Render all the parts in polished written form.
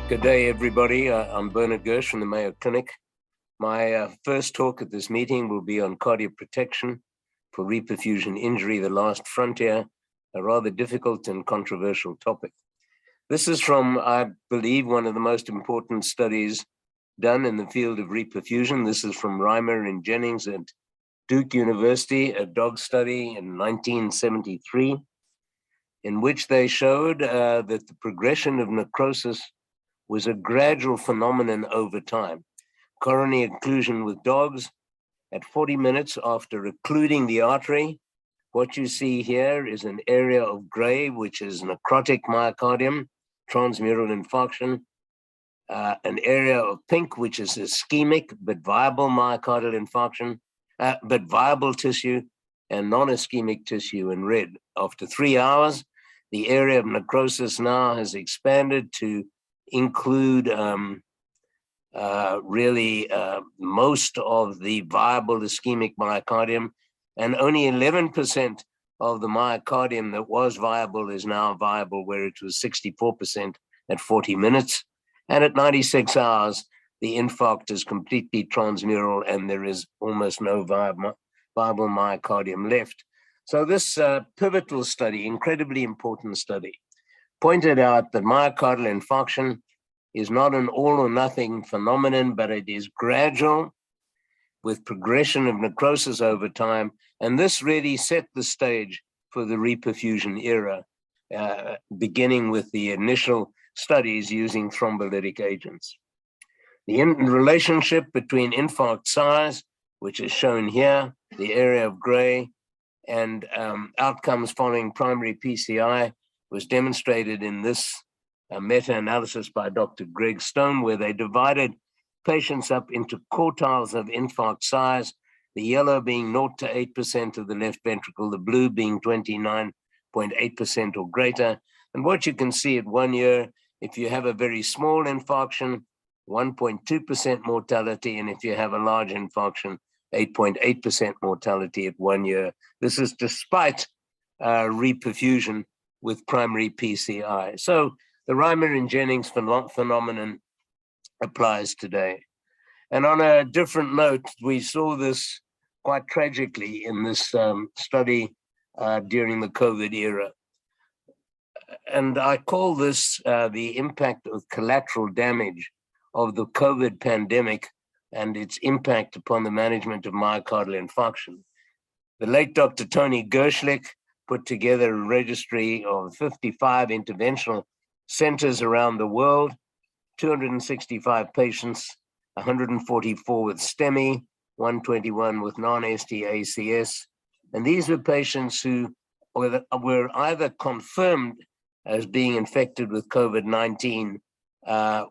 Good day, everybody. I'm Bernard Gersh from the Mayo Clinic. My first talk at this meeting will be on cardioprotection for reperfusion injury, the last frontier, a rather difficult and controversial topic. This is from, I believe, one of the most important studies done in the field of reperfusion. This is from Reimer and Jennings at Duke University, a dog study in 1973, in which they showed that the progression of necrosis was a gradual phenomenon over time. Coronary occlusion with dogs at 40 minutes after occluding the artery. What you see here is an area of gray, which is necrotic myocardium, transmural infarction, an area of pink, which is ischemic but viable myocardial infarction, but viable tissue, and non-ischemic tissue in red. After 3 hours, the area of necrosis now has expanded to include most of the viable ischemic myocardium, and only 11% of the myocardium that was viable is now viable, where it was 64% at 40 minutes. And at 96 hours, the infarct is completely transmural and there is almost no viable myocardium left. So this pivotal study, incredibly important study, pointed out that myocardial infarction is not an all or nothing phenomenon, but it is gradual with progression of necrosis over time. And this really set the stage for the reperfusion era, beginning with the initial studies using thrombolytic agents. The relationship between infarct size, which is shown here, the area of gray, and outcomes following primary PCI was demonstrated in this meta-analysis by Dr. Greg Stone, where they divided patients up into quartiles of infarct size, the yellow being 0 to 8% of the left ventricle, the blue being 29.8% or greater. And what you can see at 1 year, if you have a very small infarction, 1.2% mortality, and if you have a large infarction, 8.8% mortality at 1 year. This is despite reperfusion with primary PCI. So the Reimer and Jennings phenomenon applies today. And on a different note, we saw this quite tragically in this study during the COVID era. And I call this the impact of collateral damage of the COVID pandemic and its impact upon the management of myocardial infarction. The late Dr. Tony Gershlich put together a registry of 55 interventional centers around the world, 265 patients, 144 with STEMI, 121 with non-ST-ACS. And these were patients who were either confirmed as being infected with COVID-19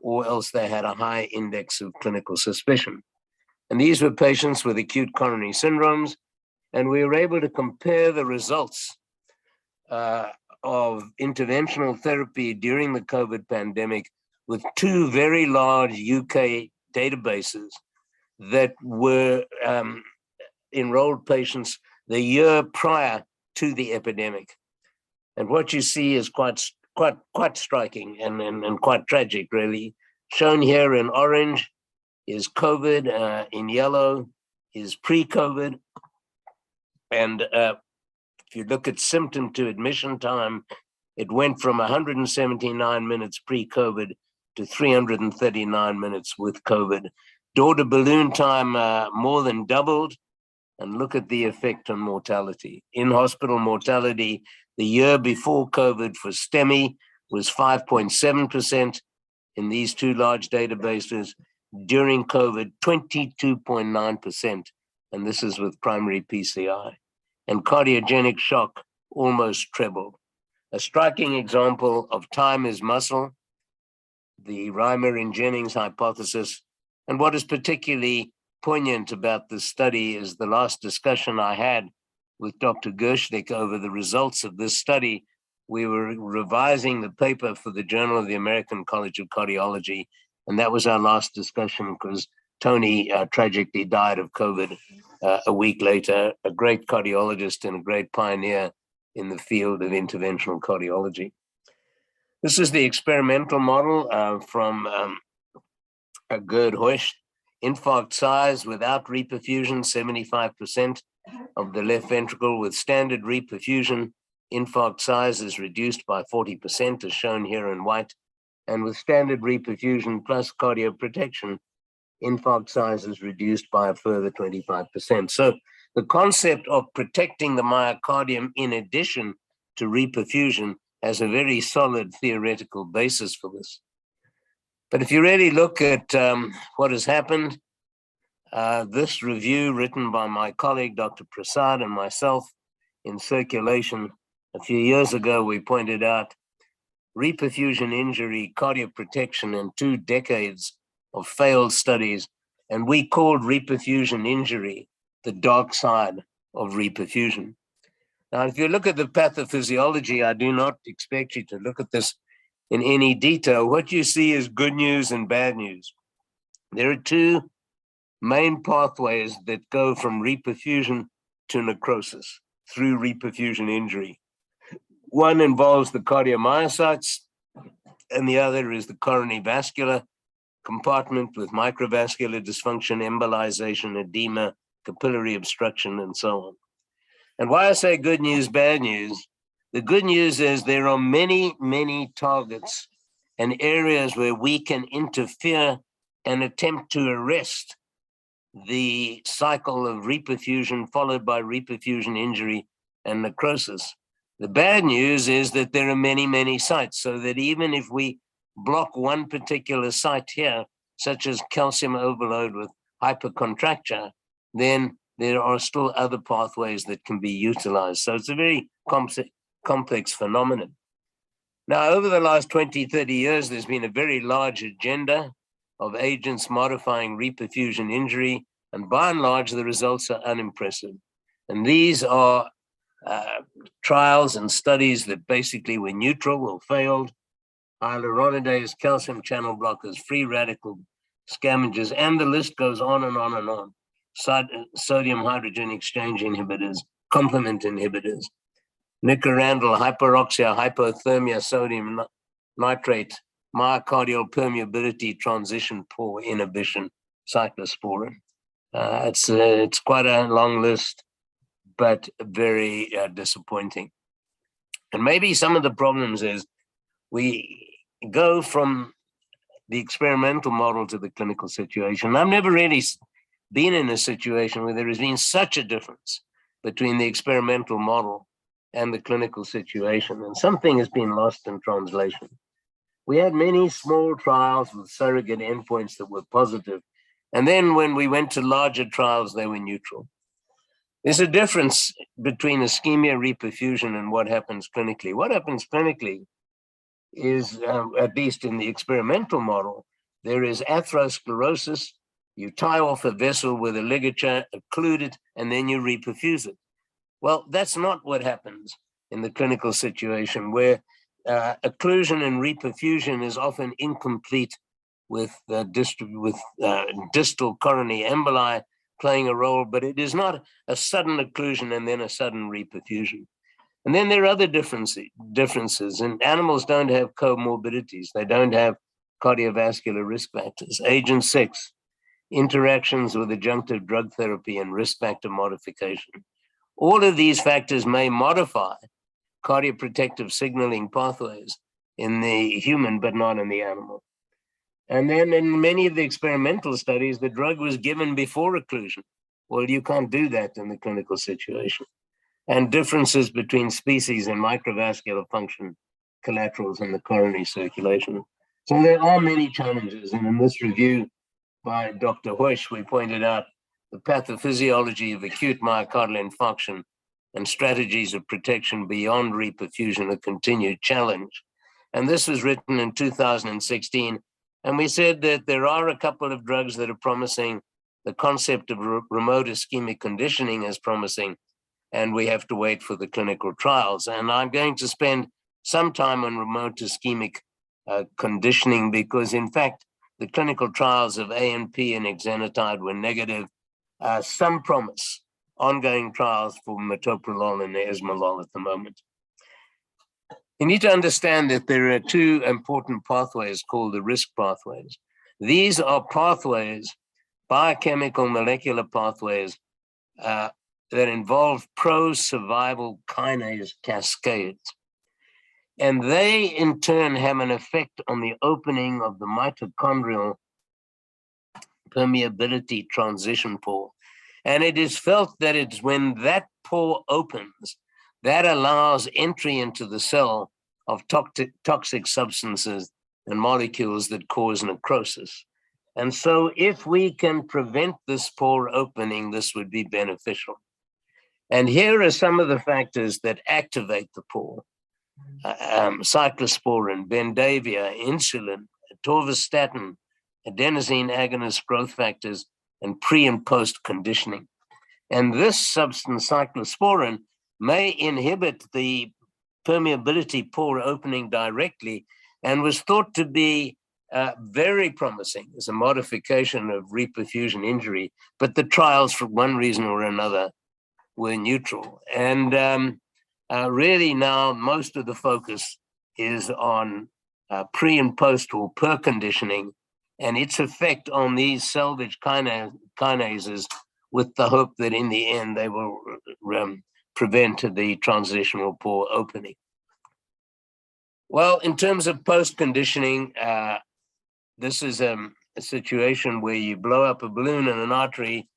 or else they had a high index of clinical suspicion. And these were patients with acute coronary syndromes, and we were able to compare the results of interventional therapy during the COVID pandemic with two very large UK databases that were enrolled patients the year prior to the epidemic. And what you see is quite striking and quite tragic, really. Shown here in orange is COVID, in yellow is pre-COVID. And if you look at symptom to admission time, it went from 179 minutes pre-COVID to 339 minutes with COVID. Door to balloon time more than doubled. And look at the effect on mortality. In-hospital mortality the year before COVID for STEMI was 5.7% in these two large databases. During COVID, 22.9%, and this is with primary PCI. And cardiogenic shock almost trebled. A striking example of time is muscle, the Reimer and Jennings hypothesis. And what is particularly poignant about this study is the last discussion I had with Dr. Gershlich over the results of this study. We were revising the paper for the Journal of the American College of Cardiology, and that was our last discussion because Tony tragically died of COVID a week later, a great cardiologist and a great pioneer in the field of interventional cardiology. This is the experimental model from Gersh. Infarct size without reperfusion, 75% of the left ventricle. With standard reperfusion, infarct size is reduced by 40%, as shown here in white. And with standard reperfusion plus cardioprotection, infarct size is reduced by a further 25%. So the concept of protecting the myocardium in addition to reperfusion has a very solid theoretical basis for this. But if you really look at what has happened, this review written by my colleague, Dr. Prasad, and myself in Circulation a few years ago, we pointed out reperfusion injury, cardioprotection, and 2 decades of failed studies. And we called reperfusion injury the dark side of reperfusion. Now, if you look at the pathophysiology, I do not expect you to look at this in any detail. What you see is good news and bad news. There are 2 main pathways that go from reperfusion to necrosis through reperfusion injury. One involves the cardiomyocytes, and the other is the coronary vascular compartment with microvascular dysfunction, embolization, edema, capillary obstruction, and so on. And why I say good news, bad news, the good news is there are many, many targets and areas where we can interfere and attempt to arrest the cycle of reperfusion followed by reperfusion injury and necrosis. The bad news is that there are many, many sites, so that even if we block one particular site here, such as calcium overload with hypercontracture, then there are still other pathways that can be utilized. So it's a very complex phenomenon. Now, over the last 20, 30 years, there's been a very large agenda of agents modifying reperfusion injury, and by and large, the results are unimpressive. And these are trials and studies that basically were neutral or failed. Hyaluronidase, calcium channel blockers, free radical scavengers, and the list goes on and on and on. Sodium hydrogen exchange inhibitors, complement inhibitors, nicorandil, hyperoxia, hypothermia, sodium nitrate, myocardial permeability, transition pore inhibition, cyclosporin. It's quite a long list, but very disappointing. And maybe some of the problems is we go from the experimental model to the clinical situation. I've never really been in a situation where there has been such a difference between the experimental model and the clinical situation, and something has been lost in translation. We had many small trials with surrogate endpoints that were positive, and then when we went to larger trials, they were neutral. There's a difference between ischemia, reperfusion, and what happens clinically. What happens clinically is, at least in the experimental model, there is atherosclerosis. You tie off a vessel with a ligature, occlude it, and then you reperfuse it. Well, that's not what happens in the clinical situation, where occlusion and reperfusion is often incomplete with distal coronary emboli playing a role, but it is not a sudden occlusion and then a sudden reperfusion. And then there are other differences, and animals don't have comorbidities. They don't have cardiovascular risk factors. Agent 6, interactions with adjunctive drug therapy and risk factor modification. All of these factors may modify cardioprotective signaling pathways in the human, but not in the animal. And then in many of the experimental studies, the drug was given before occlusion. Well, you can't do that in the clinical situation. And differences between species and microvascular function, collaterals in the coronary circulation. So there are many challenges. And in this review by Dr. Gersh, we pointed out the pathophysiology of acute myocardial infarction and strategies of protection beyond reperfusion, a continued challenge. And this was written in 2016. And we said that there are a couple of drugs that are promising. The concept of remote ischemic conditioning is promising, and we have to wait for the clinical trials. And I'm going to spend some time on remote ischemic conditioning because, in fact, the clinical trials of ANP and exenatide were negative. Some promise, ongoing trials for metoprolol and esmolol at the moment. You need to understand that there are two important pathways called the risk pathways. These are pathways, biochemical molecular pathways, that involve pro-survival kinase cascades. And they, in turn, have an effect on the opening of the mitochondrial permeability transition pore. And it is felt that it's when that pore opens, that allows entry into the cell of toxic substances and molecules that cause necrosis. And so if we can prevent this pore opening, this would be beneficial. And here are some of the factors that activate the pore. Cyclosporin, bendavia, insulin, atorvastatin, adenosine agonist growth factors, and pre and post conditioning. And this substance, cyclosporin, may inhibit the permeability pore opening directly and was thought to be very promising as a modification of reperfusion injury, but the trials, for one reason or another, were neutral. And really now most of the focus is on pre and post or per conditioning and its effect on these salvage kinases, with the hope that in the end they will prevent the transitional pore opening. Well, in terms of post conditioning, this is a situation where you blow up a balloon in an artery,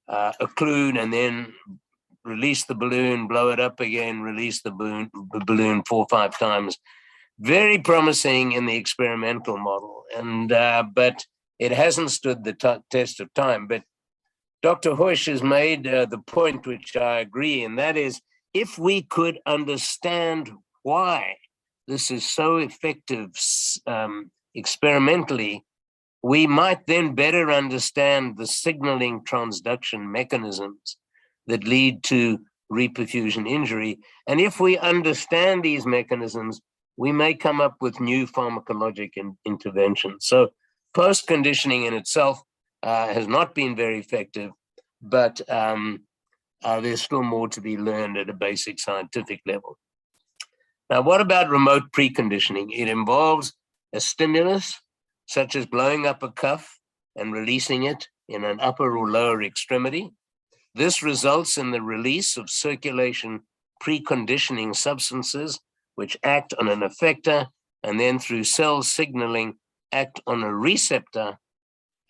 occlude, and then release the balloon, blow it up again, release the balloon 4 or 5 times. Very promising in the experimental model, and but it hasn't stood the test of time. But Dr. Gersh has made the point, which I agree, and that is, if we could understand why this is so effective experimentally, we might then better understand the signaling transduction mechanisms that lead to reperfusion injury. And if we understand these mechanisms, we may come up with new pharmacologic interventions. So post-conditioning in itself has not been very effective, but there's still more to be learned at a basic scientific level. Now, what about remote preconditioning? It involves a stimulus, such as blowing up a cuff and releasing it in an upper or lower extremity. This results in the release of circulation preconditioning substances, which act on an effector and then through cell signaling act on a receptor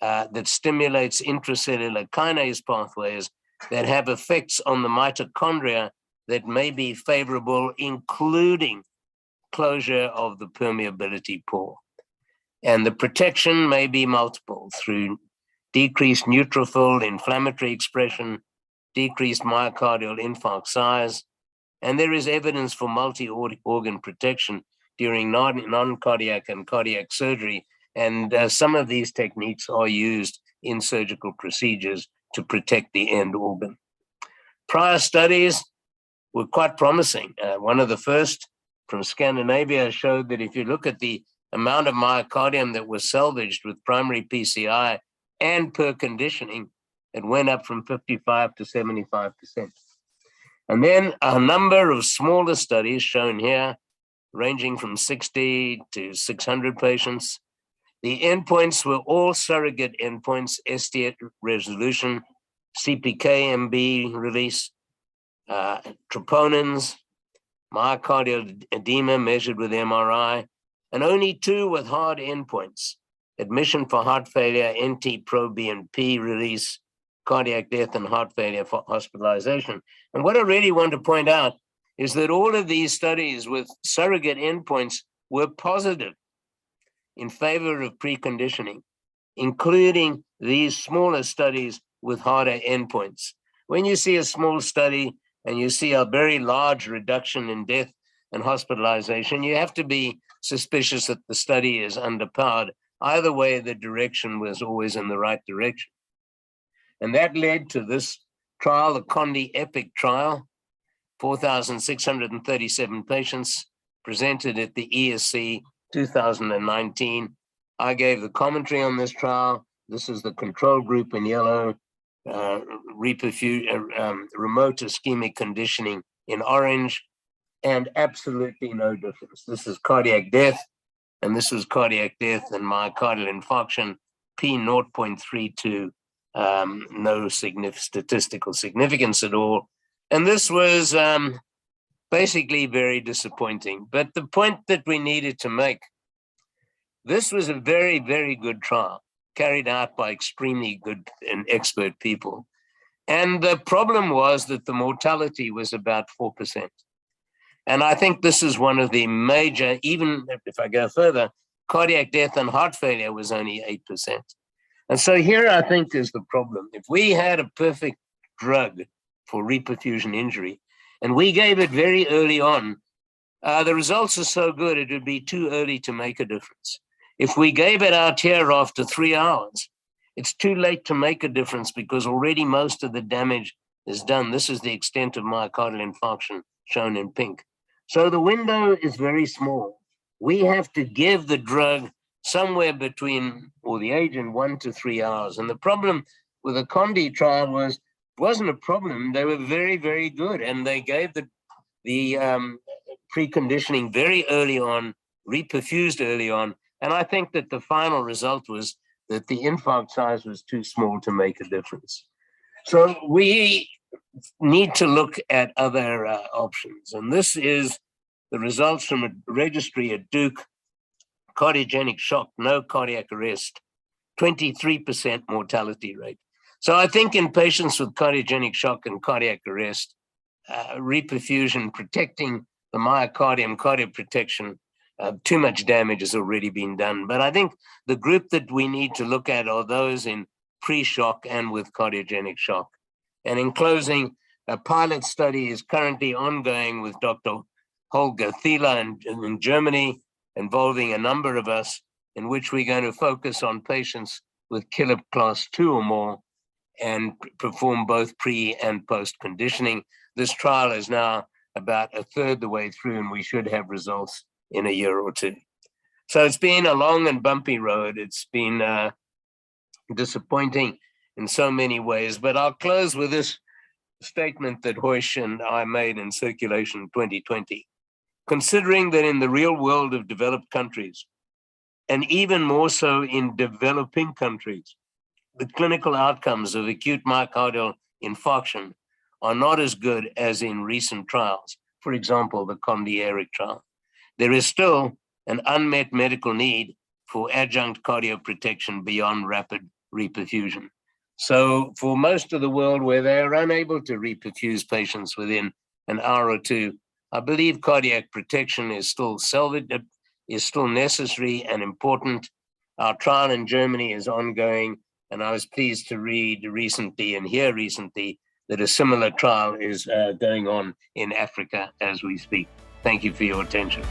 that stimulates intracellular kinase pathways that have effects on the mitochondria that may be favorable, including closure of the permeability pore. And the protection may be multiple through decreased neutrophil inflammatory expression, decreased myocardial infarct size, and there is evidence for multi-organ protection during non-cardiac and cardiac surgery, and some of these techniques are used in surgical procedures to protect the end organ. Prior studies were quite promising. One of the first from Scandinavia showed that if you look at the amount of myocardium that was salvaged with primary PCI and per conditioning, it went up from 55 to 75%. And then a number of smaller studies shown here, ranging from 60 to 600 patients. The endpoints were all surrogate endpoints: ST resolution, CPK-MB release, troponins, myocardial edema measured with MRI, and only 2 with hard endpoints: admission for heart failure, NT-proBNP release, cardiac death, and heart failure for hospitalization. And what I really want to point out is that all of these studies with surrogate endpoints were positive in favor of preconditioning, including these smaller studies with harder endpoints. When you see a small study and you see a very large reduction in death and hospitalization, you have to be suspicious that the study is underpowered. Either way, the direction was always in the right direction. And that led to this trial, the Condi EPIC trial, 4,637 patients presented at the ESC 2019. I gave the commentary on this trial. This is the control group in yellow, remote ischemic conditioning in orange. and absolutely no difference. This is cardiac death, and this was cardiac death and myocardial infarction, P 0.32, no statistical significance at all. And this was basically very disappointing. But the point that we needed to make, this was a very, very good trial carried out by extremely good and expert people. And the problem was that the mortality was about 4%. And I think this is one of the major, even if I go further, cardiac death and heart failure was only 8%. And so here I think is the problem. If we had a perfect drug for reperfusion injury, and we gave it very early on, the results are so good, it would be too early to make a difference. If we gave it out here after 3 hours, it's too late to make a difference because already most of the damage is done. This is the extent of myocardial infarction shown in pink. So the window is very small. We have to give the drug somewhere between, or the agent, 1 to 3 hours. And the problem with the Condi trial was, it wasn't a problem. They were very, very good. And they gave the preconditioning very early on, reperfused early on. And I think that the final result was that the infarct size was too small to make a difference. So we need to look at other options. And this is the results from a registry at Duke, cardiogenic shock, no cardiac arrest, 23% mortality rate. So I think in patients with cardiogenic shock and cardiac arrest, reperfusion, protecting the myocardium, cardiac protection, too much damage has already been done. But I think the group that we need to look at are those in pre-shock and with cardiogenic shock. And in closing, a pilot study is currently ongoing with Dr. Holger Thiele in Germany, involving a number of us, in which we're going to focus on patients with KILLIP class 2 or more and perform both pre and post conditioning. This trial is now about a third the way through, and we should have results in a year or two. So it's been a long and bumpy road. It's been disappointing in so many ways, but I'll close with this statement that Hoysh and I made in Circulation 2020. Considering that in the real world of developed countries, and even more so in developing countries, the clinical outcomes of acute myocardial infarction are not as good as in recent trials. For example, the Condi-Eric trial. There is still an unmet medical need for adjunct cardioprotection beyond rapid reperfusion. So for most of the world where they are unable to reperfuse patients within an hour or two, I believe cardiac protection is still necessary and important. Our trial in Germany is ongoing, and I was pleased to read recently and hear recently that a similar trial is going on in Africa as we speak. Thank you for your attention.